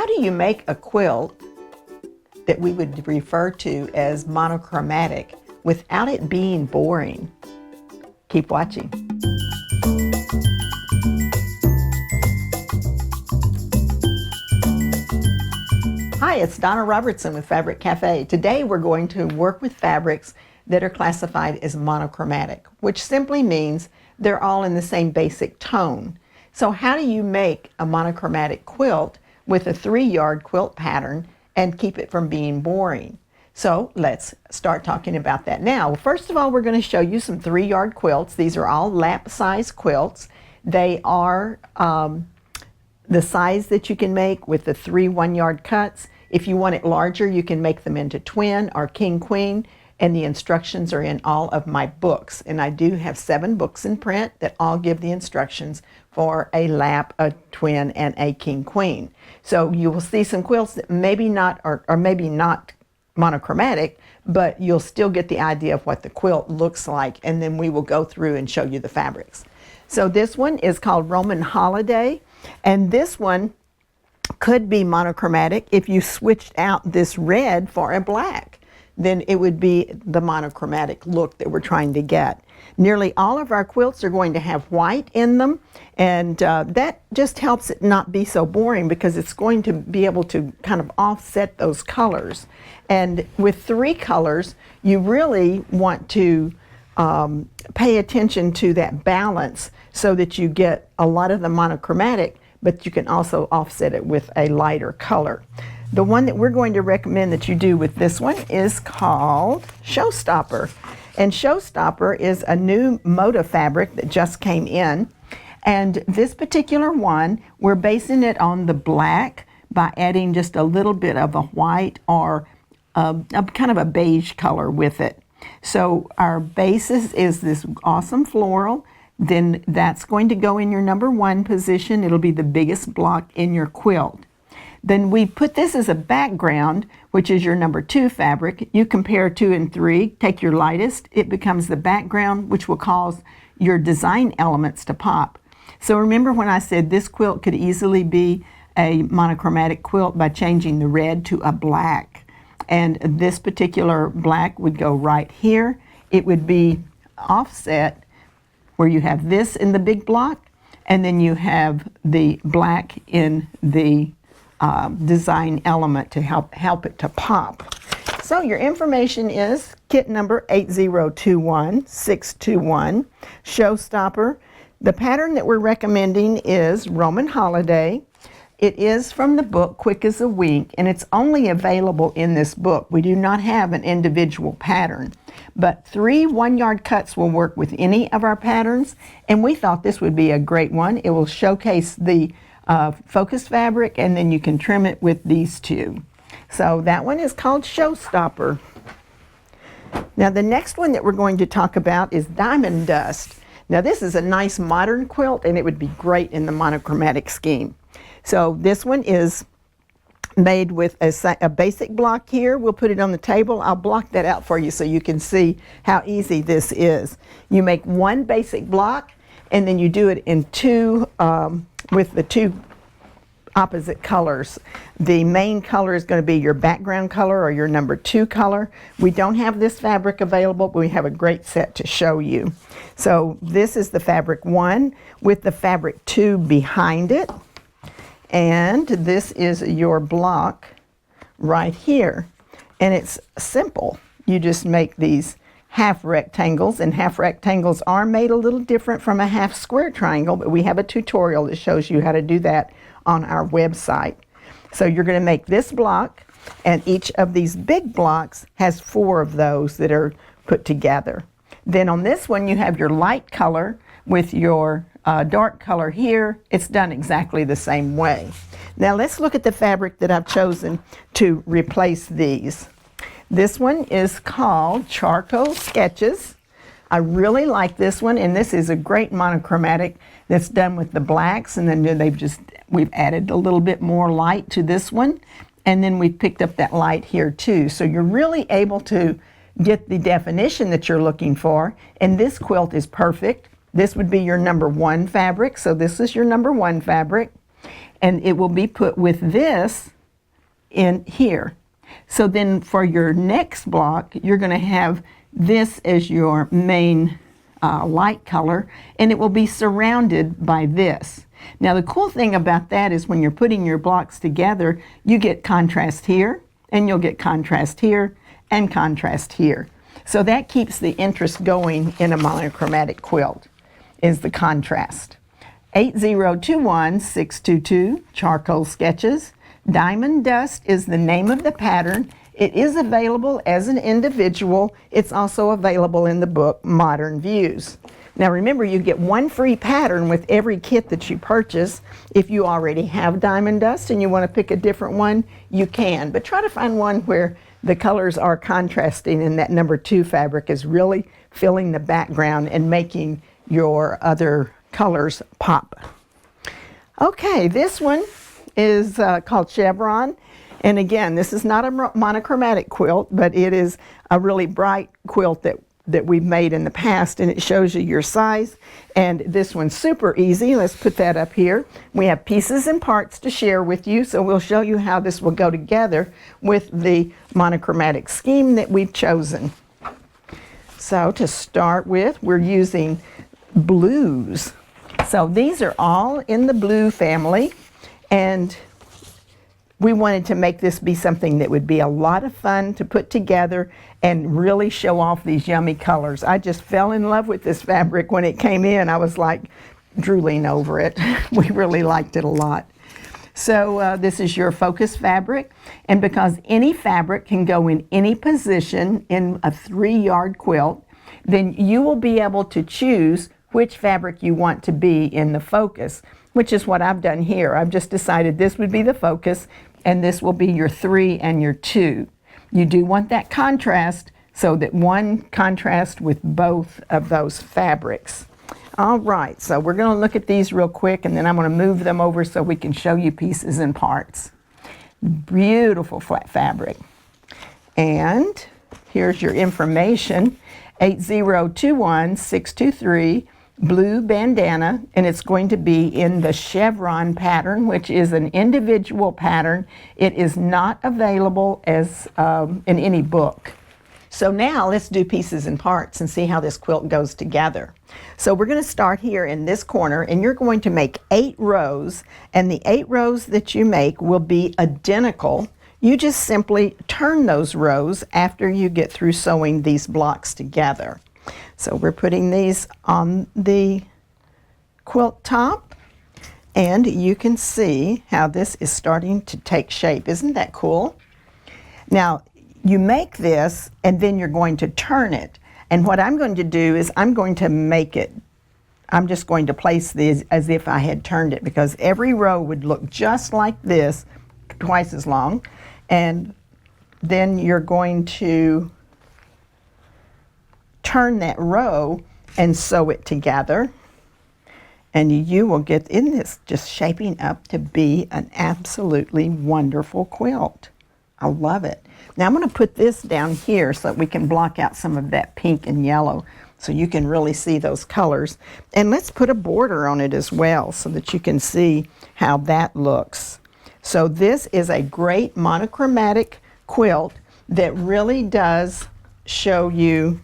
How do you make a quilt that we would refer to as monochromatic without it being boring? Keep watching. Hi, it's Donna Robertson with Fabric Cafe. Today we're going to work with fabrics that are classified as monochromatic, which simply means they're all in the same basic tone. So how do you make a monochromatic quilt with a 3-yard quilt pattern and keep it from being boring? So let's start talking about that now. First of all, we're going to show you some 3-yard quilts. These are all lap size quilts. They are the size that you can make with the 3 1-yard cuts. If you want it larger, you can make them into twin or king queen, and the instructions are in all of my books. And I do have 7 books in print that all give the instructions for a lap, a twin, and a king queen. So you will see some quilts that maybe not or maybe not monochromatic, but you'll still get the idea of what the quilt looks like, and then we will go through and show you the fabrics. So this one is called Roman Holiday, and this one could be monochromatic if you switched out this red for a black. Then it would be the monochromatic look that we're trying to get. Nearly all of our quilts are going to have white in them, and that just helps it not be so boring because it's going to be able to kind of offset those colors. And with 3 colors, you really want to pay attention to that balance so that you get a lot of the monochromatic, but you can also offset it with a lighter color. The one that we're going to recommend that you do with this one is called Showstopper. And Showstopper is a new moda fabric that just came in. And this particular one, we're basing it on the black by adding just a little bit of a white or a kind of a beige color with it. So our basis is this awesome floral. Then that's going to go in your number 1 position. It'll be the biggest block in your quilt. Then we put this as a background, which is your number 2 fabric. You compare 2 and 3, take your lightest, it becomes the background, which will cause your design elements to pop. So remember when I said this quilt could easily be a monochromatic quilt by changing the red to a black. And this particular black would go right here. It would be offset where you have this in the big block, and then you have the black in the design element to help it to pop. So your information is kit number 8021621, Showstopper. The pattern that we're recommending is Roman Holiday. It is from the book Quick as a Wink, and it's only available in this book. We do not have an individual pattern, but 3 1-yard cuts will work with any of our patterns, and we thought this would be a great one. It will showcase the focus fabric, and then you can trim it with these 2. So that one is called Showstopper. Now the next one that we're going to talk about is Diamond Dust. Now this is a nice modern quilt, and it would be great in the monochromatic scheme. So this one is made with a basic block here. We'll put it on the table. I'll block that out for you so you can see how easy this is. You make 1 basic block, and then you do it in 2 with the 2 opposite colors. The main color is going to be your background color or your number 2 color. We don't have this fabric available, but we have a great set to show you. So this is the fabric 1 with the fabric 2 behind it. And this is your block right here. And it's simple. You just make these half rectangles, and half rectangles are made a little different from a half square triangle, but we have a tutorial that shows you how to do that on our website. So you're going to make this block, and each of these big blocks has 4 of those that are put together. Then on this one you have your light color with your dark color here. It's done exactly the same way. Now let's look at the fabric that I've chosen to replace these. This one is called Charcoal Sketches. I really like this one, and this is a great monochromatic that's done with the blacks, and then we've added a little bit more light to this one, and then we've picked up that light here too. So you're really able to get the definition that you're looking for, and this quilt is perfect. This would be your number 1 fabric, so this is your number 1 fabric. and it will be put with this in here. So then for your next block, you're going to have this as your main light color, and it will be surrounded by this. Now the cool thing about that is when you're putting your blocks together, you get contrast here, and you'll get contrast here, and contrast here. So that keeps the interest going in a monochromatic quilt, is the contrast. 8021622 Charcoal Sketches. Diamond Dust is the name of the pattern. It is available as an individual. It's also available in the book Modern Views. Now remember, you get one free pattern with every kit that you purchase. If you already have Diamond Dust and you want to pick a different one, you can. But try to find one where the colors are contrasting and that number 2 fabric is really filling the background and making your other colors pop. Okay, this one is called Chevron. And again, this is not a monochromatic quilt, but it is a really bright quilt that we've made in the past, and it shows you your size. And this one's super easy. Let's put that up here. We have pieces and parts to share with you, so we'll show you how this will go together with the monochromatic scheme that we've chosen. So to start with, we're using blues. So these are all in the blue family, and we wanted to make this be something that would be a lot of fun to put together and really show off these yummy colors. I just fell in love with this fabric when it came in. I was like drooling over it. We really liked it a lot. So this is your focus fabric, and because any fabric can go in any position in a 3-yard quilt, then you will be able to choose which fabric you want to be in the focus, which is what I've done here. I've just decided this would be the focus, and this will be your 3 and your 2. You do want that contrast so that one contrasts with both of those fabrics. All right, so we're going to look at these real quick, and then I'm going to move them over so we can show you pieces and parts. Beautiful flat fabric. And here's your information. 8021623 blue bandana, and it's going to be in the Chevron pattern, which is an individual pattern. It is not available as in any book. So now let's do pieces and parts and see how this quilt goes together. So we're going to start here in this corner, and you're going to make 8 rows, and the 8 rows that you make will be identical. You just simply turn those rows after you get through sewing these blocks together. So we're putting these on the quilt top, and you can see how this is starting to take shape. Isn't that cool? Now, you make this, and then you're going to turn it. And what I'm going to do is I'm going to make it, I'm just going to place these as if I had turned it, because every row would look just like this, twice as long. And then you're going to turn that row and sew it together, and you will get in this just shaping up to be an absolutely wonderful quilt. I love it. Now I'm going to put this down here so that we can block out some of that pink and yellow so you can really see those colors. And let's put a border on it as well so that you can see how that looks. So this is a great monochromatic quilt that really does show you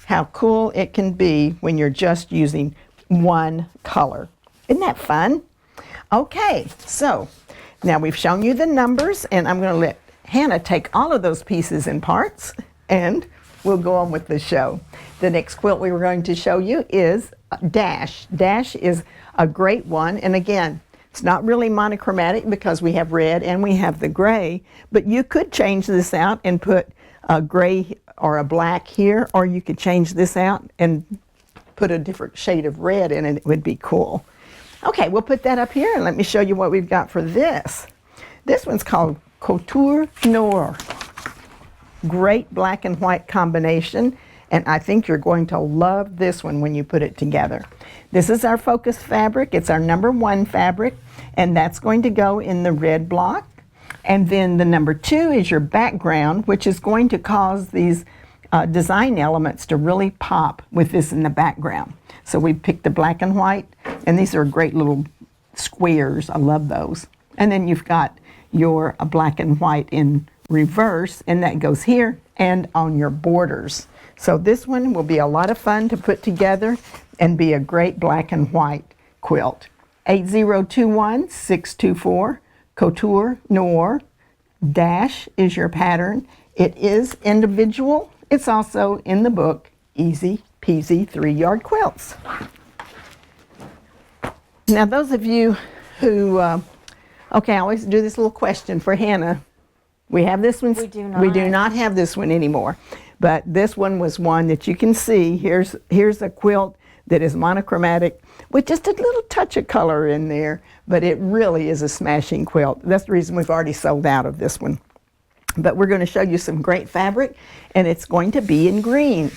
how cool it can be when you're just using one color. Isn't that fun? Okay, so now we've shown you the numbers, and I'm going to let Hannah take all of those pieces and parts, and we'll go on with the show. The next quilt we were going to show you is Dash. Dash is a great one, and again, it's not really monochromatic because we have red and we have the gray, but you could change this out and put a gray or a black here, or you could change this out and put a different shade of red in it. It would be cool. Okay, we'll put that up here, and let me show you what we've got for this. This one's called Couture Noir. Great black and white combination, and I think you're going to love this one when you put it together. This is our focus fabric. It's our #1 fabric, and that's going to go in the red block. And then the #2 is your background, which is going to cause these design elements to really pop with this in the background. So we picked the black and white, and these are great little squares. I love those. And then you've got your black and white in reverse, and that goes here and on your borders. So this one will be a lot of fun to put together and be a great black and white quilt. 8021-624, Couture Noir, dash is your pattern. It is individual. It's also in the book, Easy Peasy 3-Yard Quilts. Now those of you who, okay, I always do this little question for Hannah. We have this one. We do not. We do not have this one anymore. But this one was one that you can see. Here's a quilt that is monochromatic with just a little touch of color in there, but it really is a smashing quilt. That's the reason we've already sold out of this one. But we're going to show you some great fabric, and it's going to be in green.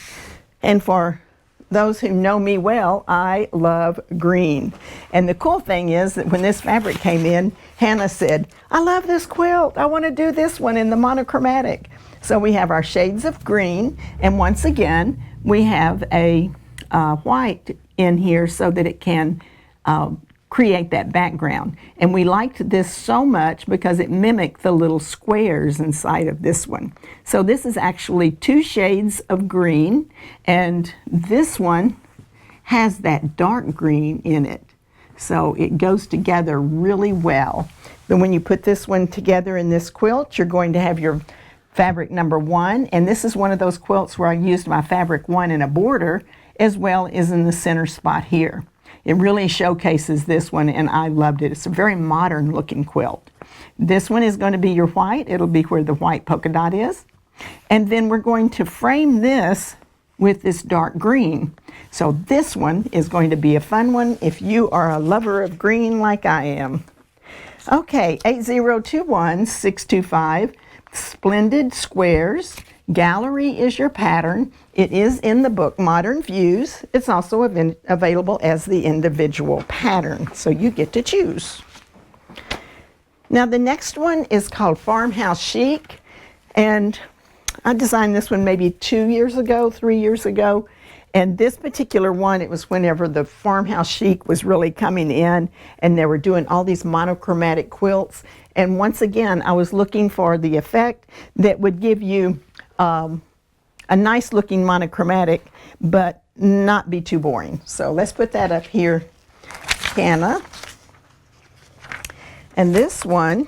And for those who know me well, I love green. And the cool thing is that when this fabric came in, Hannah said, I love this quilt. I want to do this one in the monochromatic. So we have our shades of green, and once again, we have a white in here so that it can create that background. And we liked this so much because it mimicked the little squares inside of this one. So this is actually 2 shades of green, and this one has that dark green in it. So it goes together really well. Then when you put this one together in this quilt, you're going to have your fabric number 1, and this is one of those quilts where I used my fabric 1 in a border as well as in the center spot here. It really showcases this one, and I loved it. It's a very modern looking quilt. This one is going to be your white. It'll be where the white polka dot is. And then we're going to frame this with this dark green. So this one is going to be a fun one if you are a lover of green like I am. Okay, 8021-625, Splendid Squares. Gallery is your pattern. It is in the book Modern Views. It's also available as the individual pattern, so you get to choose. Now the next one is called Farmhouse Chic, and I designed this one maybe 2 years ago, 3 years ago. And this particular one, it was whenever the Farmhouse Chic was really coming in, and they were doing all these monochromatic quilts. And once again, I was looking for the effect that would give you a nice looking monochromatic, but not be too boring. So let's put that up here, Hannah. And this one,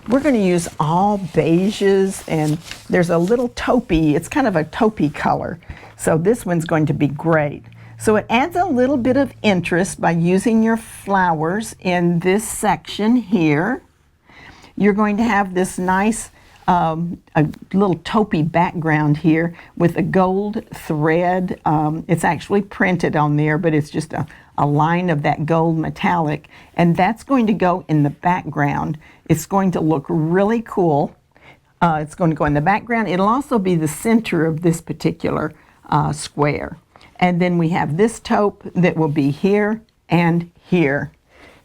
we're going to use all beiges, and there's a little taupey. It's kind of a taupey color. So this one's going to be great. So it adds a little bit of interest by using your flowers in this section here. You're going to have this nice a little taupey background here with a gold thread. It's actually printed on there, but it's just a line of that gold metallic, and that's going to go in the background. It's going to look really cool. It's going to go in the background. It'll also be the center of this particular square. And then we have this taupe that will be here and here.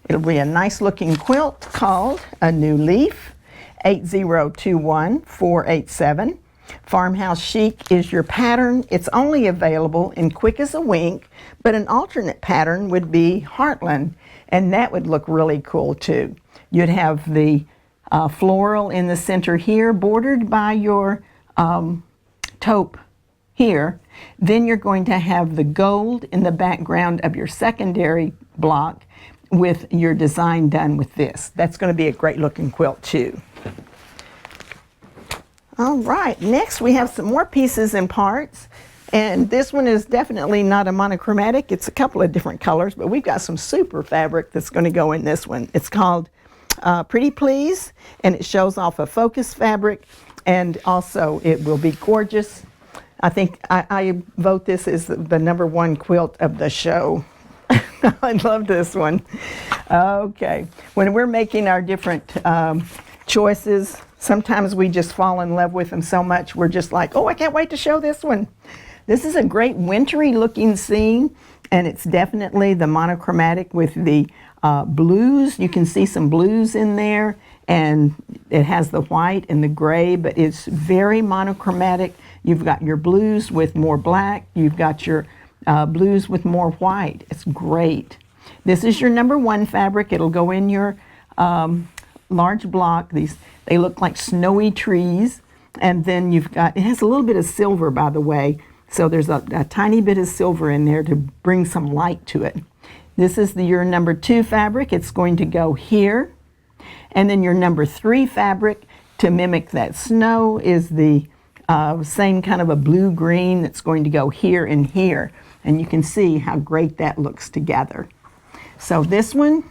It'll be a nice looking quilt called A New Leaf. 8021-487. Farmhouse Chic is your pattern. It's only available in Quick as a Wink, but an alternate pattern would be Heartland, and that would look really cool too. You'd have the floral in the center here, bordered by your taupe here. Then you're going to have the gold in the background of your secondary block with your design done with this. That's going to be a great looking quilt too. All right, next we have some more pieces and parts, and this one is definitely not a monochromatic. It's a couple of different colors, but we've got some super fabric that's going to go in this one. It's called Pretty Please, and it shows off a focus fabric, and also it will be gorgeous. I think I vote this as the #1 quilt of the show. I love this one. Okay, when we're making our different choices, sometimes we just fall in love with them so much we're just like, oh, I can't wait to show this one. This is a great wintry looking scene, and it's definitely the monochromatic with the blues. You can see some blues in there, and it has the white and the gray, but it's very monochromatic. You've got your blues with more black. You've got your blues with more white. It's great. This is your number 1 fabric. It'll go in your large block. They look like snowy trees. And then you've got, it has a little bit of silver, by the way. So there's a tiny bit of silver in there to bring some light to it. This is your number 2 fabric. It's going to go here. And then your number 3 fabric, to mimic that snow, is the same kind of a blue-green that's going to go here and here. And you can see how great that looks together. So this one,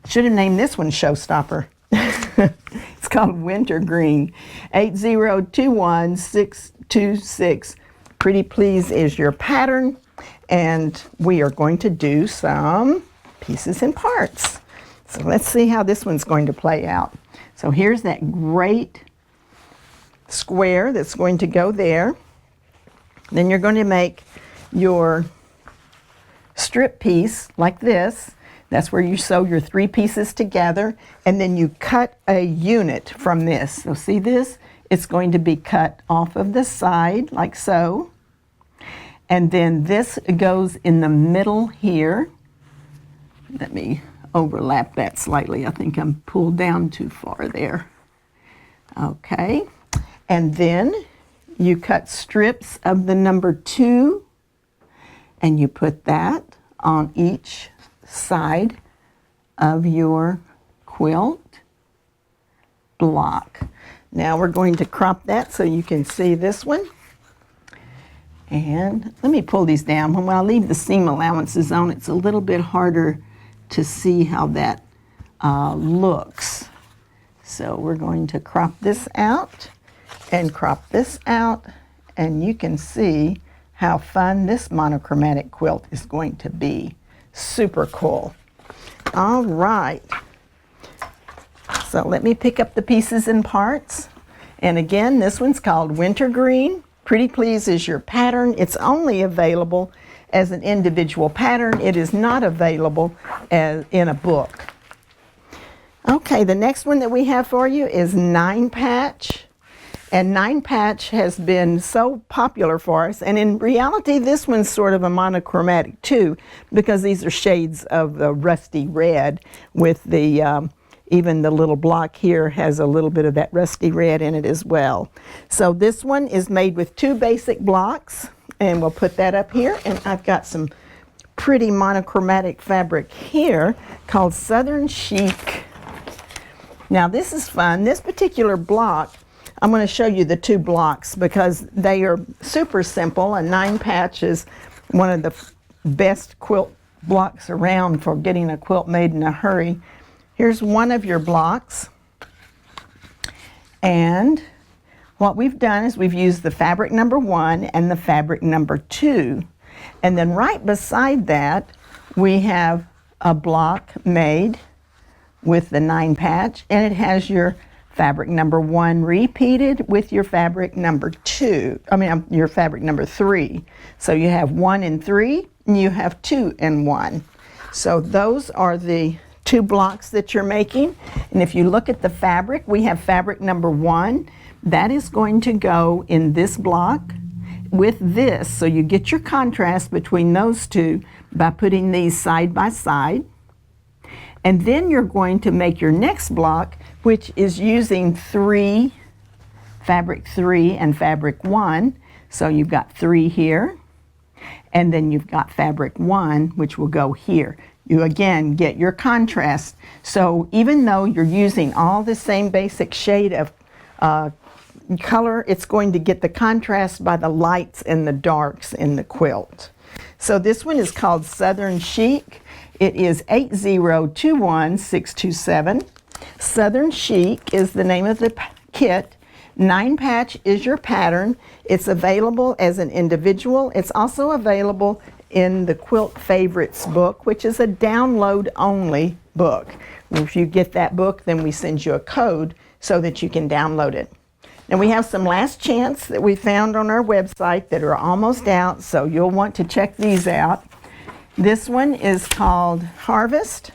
should have named this one Showstopper. It's called Winter Green. 8021626. Pretty Please is your pattern. And we are going to do some pieces and parts. So let's see how this one's going to play out. So here's that great square that's going to go there. Then you're going to make your strip piece like this. That's where you sew your 3 pieces together, and then you cut a unit from this. So see this? It's going to be cut off of the side like so. And then this goes in the middle here. Let me overlap that slightly. I think I'm pulled down too far there. Okay. And then you cut strips of the number 2, and you put that on each side of your quilt block. Now we're going to crop that so you can see this one. And let me pull these down. When I leave the seam allowances on, it's a little bit harder to see how that looks. So we're going to crop this out and crop this out, and you can see how fun this monochromatic quilt is going to be. Super cool. All right. So let me pick up the pieces and parts. And again, this one's called Winter Green. Pretty Please is your pattern. It's only available as an individual pattern. It is not available as in a book. Okay, the next one that we have for you is 9 Patch. And 9 Patch has been so popular for us, and in reality this one's sort of a monochromatic too, because these are shades of the rusty red with the even the little block here has a little bit of that rusty red in it as well. So this one is made with 2 basic blocks, and we'll put that up here. And I've got some pretty monochromatic fabric here called Southern Chic. Now this is fun. This particular block, I'm going to show you the 2 blocks because they are super simple, and 9 Patch is one of the best quilt blocks around for getting a quilt made in a hurry. Here's one of your blocks, and what we've done is we've used the fabric number 1 and the fabric number 2, and then right beside that we have a block made with the 9 Patch, and it has your fabric number 1 repeated with your fabric number 2, your fabric number 3. So you have 1 and 3, and you have 2 and 1. So those are the 2 blocks that you're making. And if you look at the fabric, we have fabric number 1. That is going to go in this block with this. So you get your contrast between those 2 by putting these side by side. And then you're going to make your next block, which is using fabric 3 and fabric 1. So you've got 3 here, and then you've got fabric 1, which will go here. You again get your contrast. So even though you're using all the same basic shade of color, it's going to get the contrast by the lights and the darks in the quilt. So this one is called Southern Chic. It is 8021627. Southern Chic is the name of the kit. 9 Patch is your pattern. It's available as an individual. It's also available in the Quilt Favorites book, which is a download-only book. If you get that book, then we send you a code so that you can download it. Now we have some last chance that we found on our website that are almost out, so you'll want to check these out. This one is called Harvest,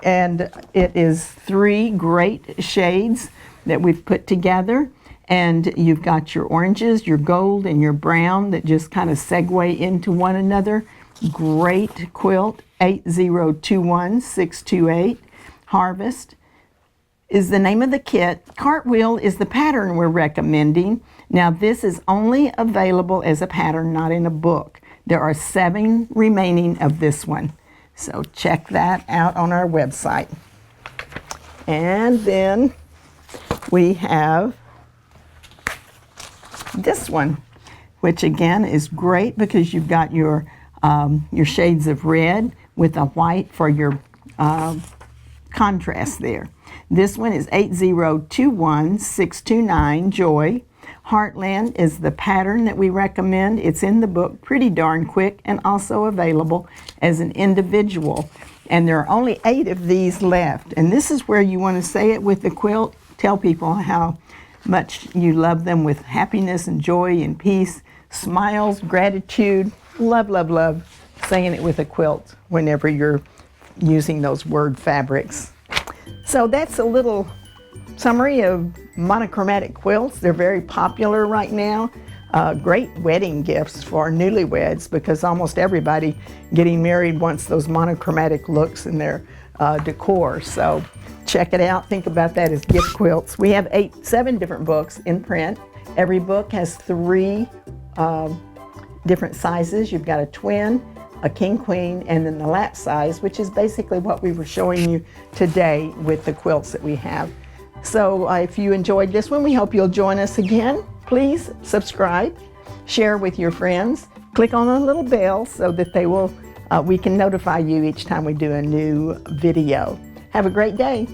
and it is 3 great shades that we've put together. And you've got your oranges, your gold, and your brown that just kind of segue into one another. Great quilt, 8021628. Harvest is the name of the kit. Cartwheel is the pattern we're recommending. Now this is only available as a pattern, not in a book. There are 7 remaining of this one. So check that out on our website. And then we have this one, which again is great because you've got your shades of red with a white for your contrast there. This one is 8021629 Joy. Heartland is the pattern that we recommend. It's in the book pretty darn quick and also available as an individual. And there are only 8 of these left. And this is where you want to say it with the quilt. Tell people how much you love them with happiness and joy and peace, smiles, gratitude. Love, love, love saying it with a quilt whenever you're using those word fabrics. So that's a little summary of monochromatic quilts. They're very popular right now. Great wedding gifts for newlyweds because almost everybody getting married wants those monochromatic looks in their decor. So check it out. Think about that as gift quilts. We have 7 different books in print. Every book has 3 different sizes. You've got a twin, a king queen, and then the lap size, which is basically what we were showing you today with the quilts that we have. So if you enjoyed this one, we hope you'll join us again. Please subscribe, share with your friends, click on the little bell so that they will we can notify you each time we do a new video. Have a great day.